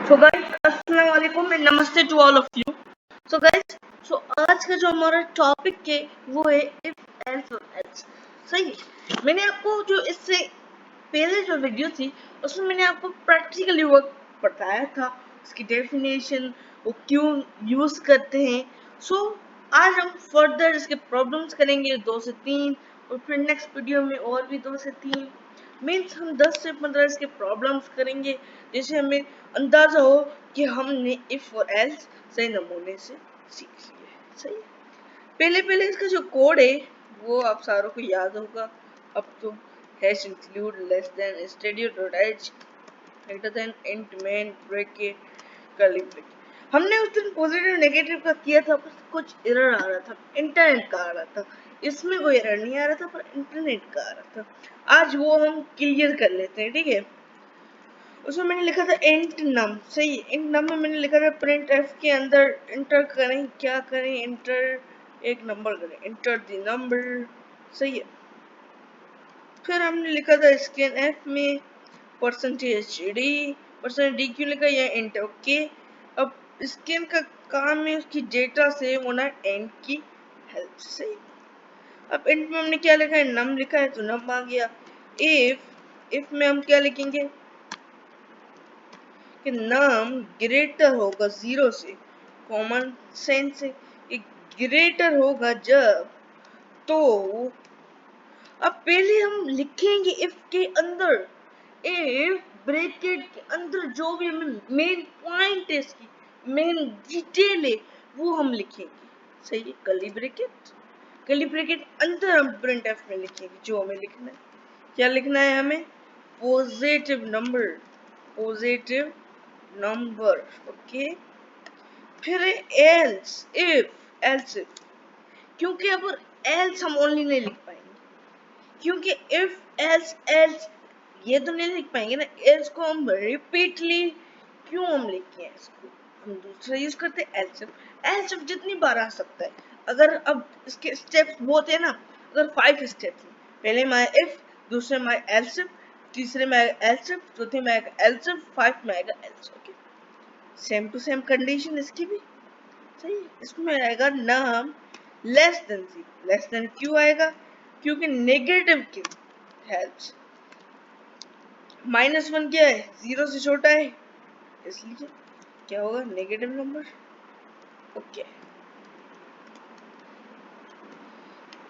So guys अस्सलाम वालेकुम and नमस्ते to all of you. So guys, आज का जो हमारा टॉपिक है वो है इफ एल्स और एल्स। सही है। मैंने आपको जो इससे पहले जो वीडियो थी उसमें मैंने आपको प्रैक्टिकली वर्क बताया था, उसकी डेफिनेशन, वो क्यों यूज करते हैं। आज हम फर्दर इसके प्रॉब्लम्स करेंगे 2 से 3, और फिर नेक्स्ट वीडियो में और भी 2 से 3 मीन्स हम 10 से 15 इसके प्रॉब्लम्स करेंगे, जिससे हमें अंदाजा हो कि हमने इफ और एल्स सही नमूने से सीख लिया। सही है। पहले पहले इसका जो कोड है वो आप सारों को याद होगा। अब तो hash include less than studio dot H greater than int main bracket curly bracket. हमने उस दिन पॉजिटिव नेगेटिव का किया था, पर कुछ एरर आ रहा था, इंटरनेट का आ रहा था। इसमें कोई एरर नहीं आ रहा था, पर इंटरनेट का आ रहा था। आज वो हम क्लियर कर लेते हैं, ठीक है। उसमें मैंने लिखा था इंट नम। सही, इंट नम में मैंने लिखा था प्रिंट एफ के अंदर इंटर करें, क्या करें, इंटर एक नंबर करें, इंटर द नंबर। सही है। फिर हमने लिखा था स्कैन एफ में परसेंटेज डी। परसेंटेज डी क्यों लिखा, यह इंट ओके। अब स्कैन का काम है उसकी डेटा सेव होना एंड की हेल्प से। अब इंट में हमने क्या लिखा है, नम लिखा है तो नम आ गया। इफ में हम क्या लिखेंगे कि नम ग्रेटर होगा 0 से, कॉमन सेंस से ग्रेटर होगा जब, तो अब पहले हम लिखेंगे इफ के अंदर, इफ ब्रैकेट के अंदर जो भी हमें मेन पॉइंट है, इसकी मेन डिटेल है वो हम लिखेंगे। सही है। कर्ली ब्रैकेट अंदर हम प्रिंट एफ में लिखेंगे जो हमें लिखना है। क्या लिखना है हमें, पॉजिटिव नंबर ओके। फिर एल्स इफ, क्योंकि अब एल्स हम ओनली नहीं लिख पाएंगे, क्योंकि इफ एल्स ये तो नहीं लिख पाएंगे ना। एल्स को हम रिपीटली क्यों हम लिखते हैं, इसको हम दूसरा यूज करते हैं एल्स इफ जितनी बार आ सकता है। अगर अब इसके स्टेप्स बहुत है ना, अगर 5 स्टेप्स हैं, पहले में इफ, दूसरे में एल्स इफ, तीसरे में एल्स इफ, चौथे में एल्स इफ, 5 में आएगा else. Okay, same to same condition इसकी भी। सही है। इसमें आएगा नाम लेस देन 0। लेस देन क्यों आएगा, क्योंकि नेगेटिव के हेल्प्स। -1 क्या है, 0 से छोटा है, इसलिए क्या होगा, नेगेटिव नंबर। ओके,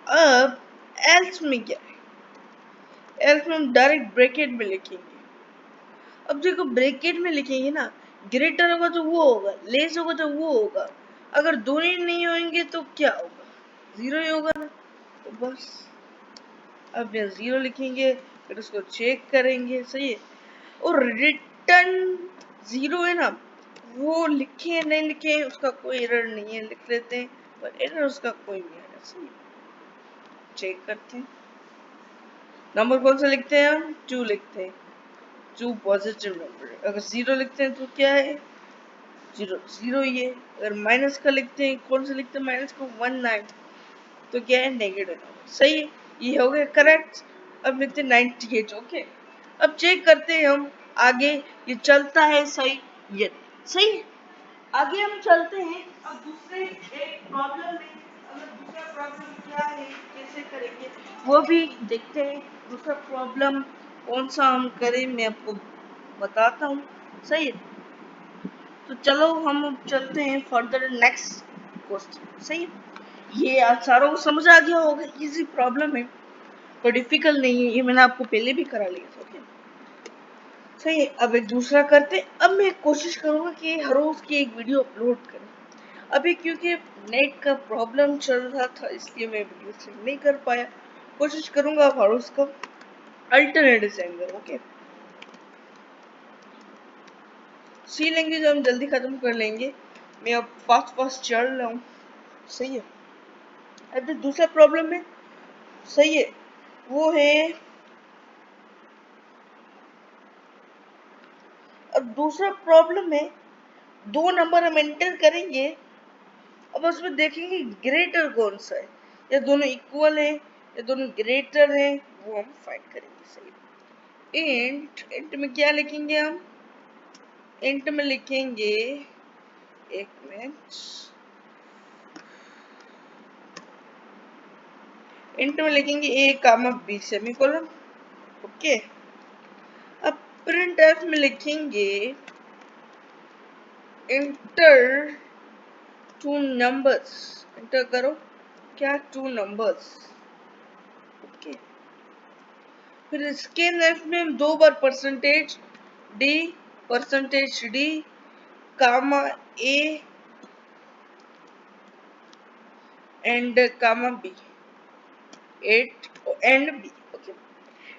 अब एल्स में क्या है, एल्स में हम डायरेक्ट ब्रैकेट में लिखेंगे। अब देखो ब्रैकेट में लिखेंगे ना, ग्रेटर होगा तो वो होगा, लेस होगा तो वो होगा। अगर दोनों नहीं होंगे तो क्या होगा, 0 ही होगा ना। तो बस अब यहाँ 0 लिखेंगे, फिर उसको चेक करेंगे। सही है। और रिटर्न 0 है ना, वो लिखे नहीं लिखे उसका कोई एरर नहीं है, लिख लेते हैं, पर एरर उसका कोई नहीं है। सही, चेक करते हैं। नंबर कौन सा लिखते हैं हम, 2 लिखते हैं, 2 पॉजिटिव नंबर। अगर 0 लिखते हैं तो क्या है, 0 ही है। अगर माइनस का लिखते हैं, कौन सा लिखते हैं माइनस को, 19, तो क्या है, नेगेटिव नंबर। सही है, ये हो गया करेक्ट। अब लिखते हैं 98। ओके, अब चेक करते हैं हम आगे, ये चलता है सही ये सही है। आगे हम चलते हैं अब दूसरे एक प्रॉब्लम में। अगर दूसरा प्रॉब्लम क्या है, कैसे करेंगे वो भी देखते हैं। दूसरा प्रॉब्लम कौन सा हम करें, मैं आपको बताता हूँ। सही है। तो चलो हम चलते हैं फर्दर नेक्स्ट क्वेश्चन। सही है। ये आप सारों को समझ आ गया होगा, इजी प्रॉब्लम है, तो डिफिकल्ट नहीं है, ये मैंने आपको पहले भी करा लिया था। ओके, सही है। अब एक दूसरा करते। अब मैं कोशिश करूंगा कि हर रोज की एक वीडियो अपलोड करें। अभी क्योंकि नेट का प्रॉब्लम चल रहा था, इसलिए मैं वीडियो सेंड नहीं कर पाया। कोशिश करूंगा अब हर रोज का अल्टरनेटिव सेंड करूं। ओके, सी लैंग्वेज हम जल्दी खत्म कर लेंगे, मैं अब फास्ट चल रहा हूँ। सही है। अब दूसरा प्रॉब्लम है, सही है, वो है, अब दूसरा प्रॉब्लम है, 2 नंबर हम एंटर करेंगे। अब उसमें देखेंगे ग्रेटर कौन सा है, या दोनों इक्वल है या दोनों ग्रेटर है, वो हम फाइंड करेंगे। सही, इंट में क्या लिखेंगे हम, इंट में लिखेंगे, एक मिनट, इंट में लिखेंगे A comma B semicolon. Okay, अब प्रिंट एफ में लिखेंगे इंटर टू नंबर्स, इंटर करो क्या, टू नंबर्स। ओके, फिर स्कैन एफ में हम 2 बार percentage D comma A and comma B, at and B. Okay,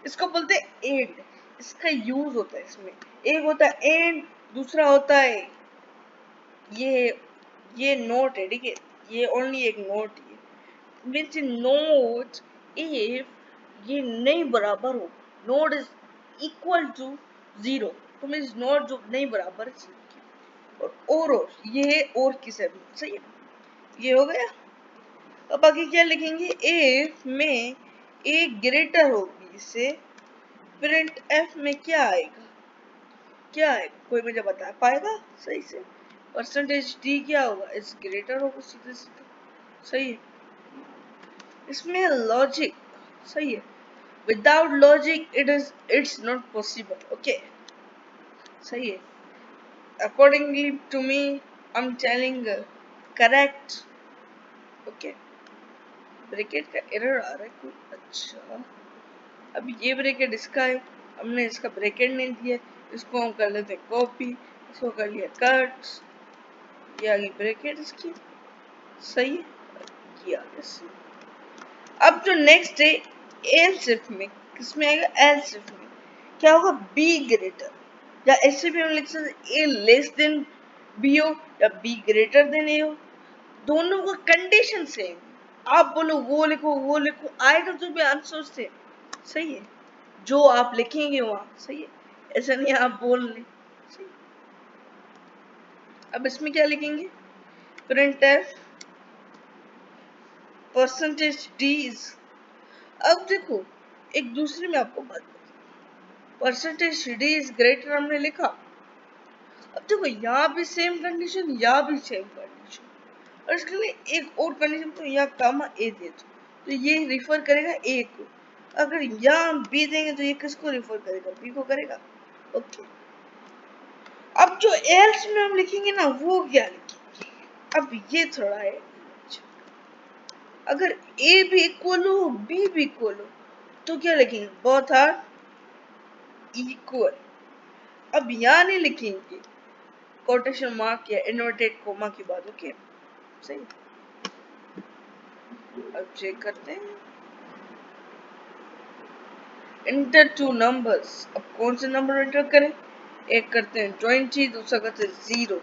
इसको बोलते हैं एंड, इसका यूज होता है इसमें, एक होता है एंड, दूसरा होता है ये नोट है, ठीक है, ये ओनली एक नोट है, मीन्स नोट इफ ये नहीं बराबर हो, नोट इज इक्वल टू 0, तो मीन्स नोट जो नहीं बराबर है 0 की, और ये है और की सेवन, सही है, ये हो गया। अब आगे क्या लिखेंगे, इफ में ए ग्रेटर हो बी से, प्रिंट एफ में क्या आएगा, क्या है, कोई मुझे बता पाएगा सही से, परसेंटेज डी क्या होगा, इस ग्रेटर होगा सीधे सीधे, सही है, इसमें लॉजिक, सही है, without logic it's not possible. Okay, सही है, accordingly to me I am telling correct. Okay, bracket का एरर आ रहा है कोई, अच्छा, अब ये ब्रैकेट इसका है, हमने इसका ब्रैकेट नहीं दिया, इसको हम कर लेते हैं कॉपी, इसको कर लिया कट, ये आ गई ब्रैकेट इसकी, सही है, ये आ गया सही। अब जो नेक्स्ट है एल्स में, किसमें आएगा, एल्स में क्या होगा, बी ग्रेटर, या ऐसे भी हम लिख सकते ए लेस देन बी हो या बी ग्रेटर देन ए हो, दोनों का कंडीशन सेम, आप बोलो वो लिखो आएगा तो भी आंसर सेम, सही है, जो आप लिखेंगे वहां, सही है, ऐसा नहीं आप बोल ले, सही। अब इसमें क्या लिखेंगे, प्रिंट एफ परसेंटेज डीज। अब देखो एक दूसरे में आपको बात, परसेंटेज डी इज ग्रेटर हमने लिखा, अब देखो यहाँ भी सेम कंडीशन, यहाँ भी सेम कंडीशन, और इसके लिए एक और कंडीशन, तो यहाँ कामा ए दे दो, तो ये रिफर करेगा ए को, अगर यहाँ बी देंगे तो ये किसको रिफर करेगा, बी को करेगा। ओके, अब जो एल्स में हम लिखेंगे ना, वो क्या लिखेंगे, अब ये थोड़ा है, अगर ए भी इक्वल हो बी भी इक्वल हो तो क्या लिखेंगे, बोथ आर इक्वल। अब यहाँ नहीं लिखेंगे कोटेशन मार्क या इन्वर्टेड कोमा की बात, ओके, सही। अब चेक करते हैं, इंटर टू नंबर्स, अब कौन से नंबर इंटर करें, एक करते हैं 20, दूसरा करते हैं 0,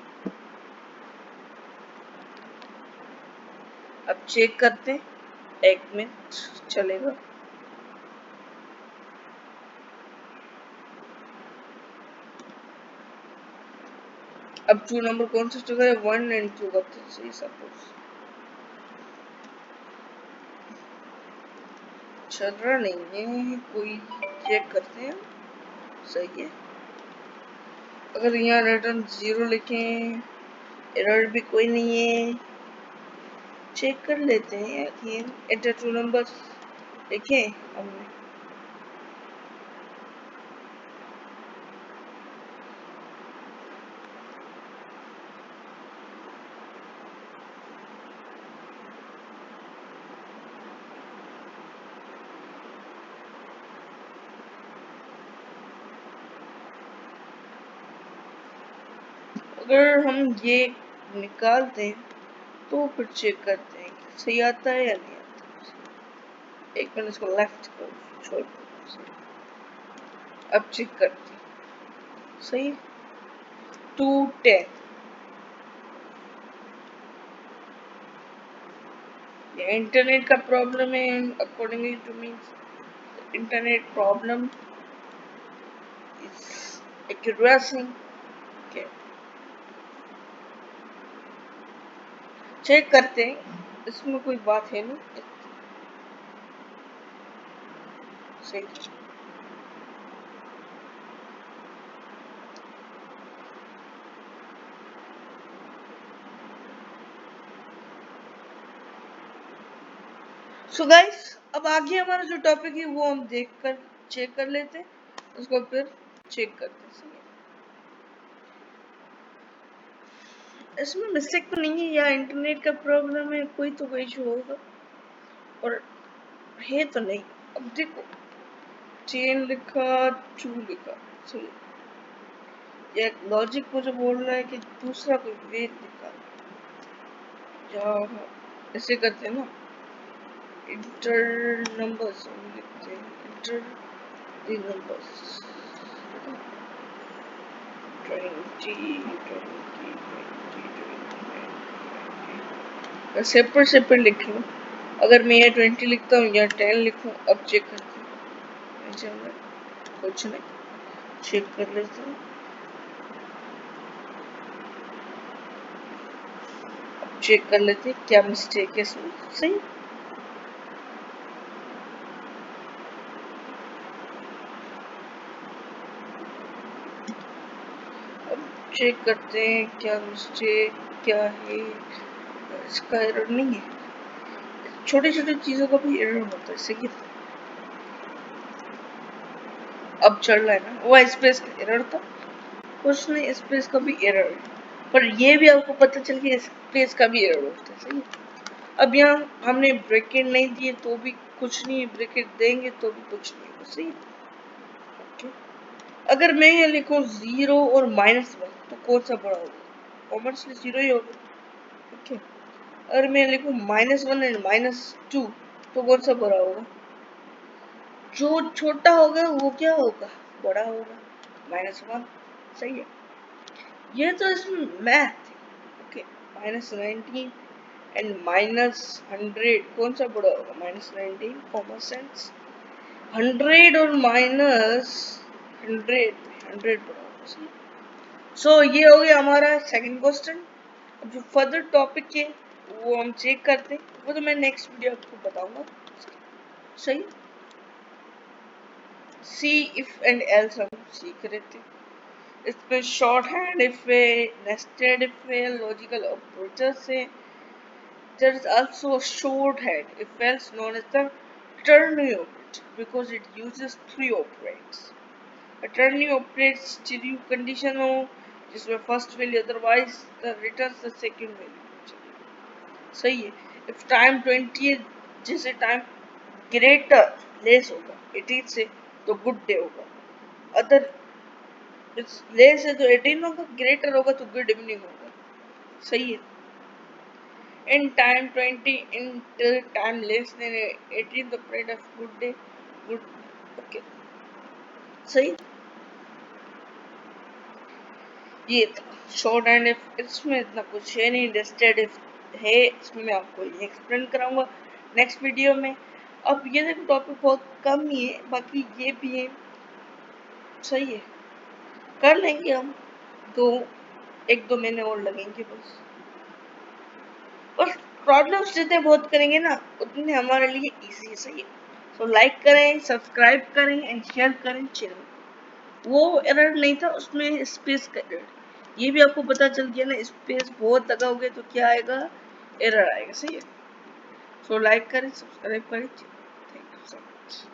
अब चेक करते हैं, एक मिनट चलेगा, अब 2 नंबर कौन सा चुका है, 1 एंड 2 करते हैं, सही सपोज चल रहा नहीं है कोई, चेक करते हैं, सही है, अगर यहाँ रिटर्न 0 लिखें, एरर भी कोई नहीं है, चेक कर लेते हैं, अगेन एंटर टू नंबर लिखें हमने, अगर हम ये निकालते हैं तो फिर चेक करते हैं कि सही आता है या नहीं आता, एक मिनट इसको लेफ्ट को छोड़ दो, अब चेक करते हैं, सही 210, ये इंटरनेट का प्रॉब्लम है, accordingly to me internet problem is occurring. Check करते हैं, इसमें कोई बात है नहीं, सही। सो गाइस, अब आगे हमारा जो टॉपिक है वो हम देख कर चेक कर लेते हैं, उसको फिर चेक करते हैं। इसमें मिस्टेक तो नहीं है, या इंटरनेट का प्रॉब्लम है, कोई इशू होगा, और है तो नहीं। अब देखो, चेन लिखा, चू लिखा, सही। ये लॉजिक मुझे बोल रहा है कि दूसरा कोई वे लिखा, या ऐसे करते हैं ना, इंटर नंबर्स लिखते हैं, enter the numbers 20 separate separate लिख लूँ। अगर मैं ये 20 लिखता हूँ या 10 लिखूँ, अब चेक करते हैं, कुछ नहीं, चेक कर लेते हैं। अब चेक कर लेते हैं क्या मिस्टेक है इसमें, सही। चेक करते हैं क्या मिस्टेक क्या है, इसका एरर नहीं है, छोटी छोटी चीजों का भी एरर होता है, सही। अब चल रहा है ना, वो स्पेस का एरर था, कुछ नहीं, स्पेस का भी एरर है, पर ये भी आपको पता चल गया स्पेस का भी एरर होता है, सही। अब यहाँ हमने ब्रैकेट नहीं दिए तो भी कुछ नहीं, ब्रैकेट देंगे तो भी कुछ नहीं, सही। ओके, अगर मैं ये लिखूं 0 और -1 तो कौन सा बड़ा होगा? कॉमर्स में 0 ही होगा। ओके, अगर मैं लिखूं -1 एंड -2 तो कौन सा बड़ा होगा? जो छोटा होगा वो क्या होगा? बड़ा होगा, -1, सही है। ये तो इसमें मैथ। ओके, -19 एंड -100 कौन सा बड़ा होगा? -19, कॉमन सेंस। 100 और -100 100 बड़ा होगा। सो ये हो गया हमारा सेकंड क्वेश्चन। अब जो फर्दर टॉपिक है वो हम चेक करते हैं, वो तो मैं नेक्स्ट वीडियो आपको बताऊंगा, सही। सी इफ एंड एल्स हम सीख रहे थे। इसमें शॉर्ट हैंड इफ है, नेस्टेड इफ है, लॉजिकल ऑपरेटर्स है। There is also a shorthand if else known as the ternary operator because it uses three operates. A ternary operates stereo condition हो जिसमें first value otherwise the returns the second value, सही है। if time 20 है, जैसे time greater less होगा 18 से तो good day होगा, अदर लेस है तो 18 होगा, greater होगा तो good evening होगा, सही है। in time 20 until time less than 18 the period of good day good, okay, सही। ये था शॉर्ट एंड इफ, इसमें इतना कुछ है नहीं, नेस्टेड इफ है, इसमें मैं आपको ये एक्सप्लेन कराऊंगा नेक्स्ट वीडियो में। अब ये देखो टॉपिक बहुत कम ही है, बाकी ये भी है, सही है, कर लेंगे हम, तो 1-2 महीने और लगेंगे बस। और प्रॉब्लम्स जितने बहुत करेंगे ना उतने हमारे लिए इजी है, सही है। तो लाइक करें, सब्सक्राइब करें एंड शेयर करें चैनल। वो एरर नहीं था, उसमें स्पेस का एरर, ये भी आपको पता चल गया ना, स्पेस बहुत लगाओगे तो क्या आएगा? एरर आएगा, सही है। तो लाइक करें, सब्सक्राइब करें, थैंक यू सो मच।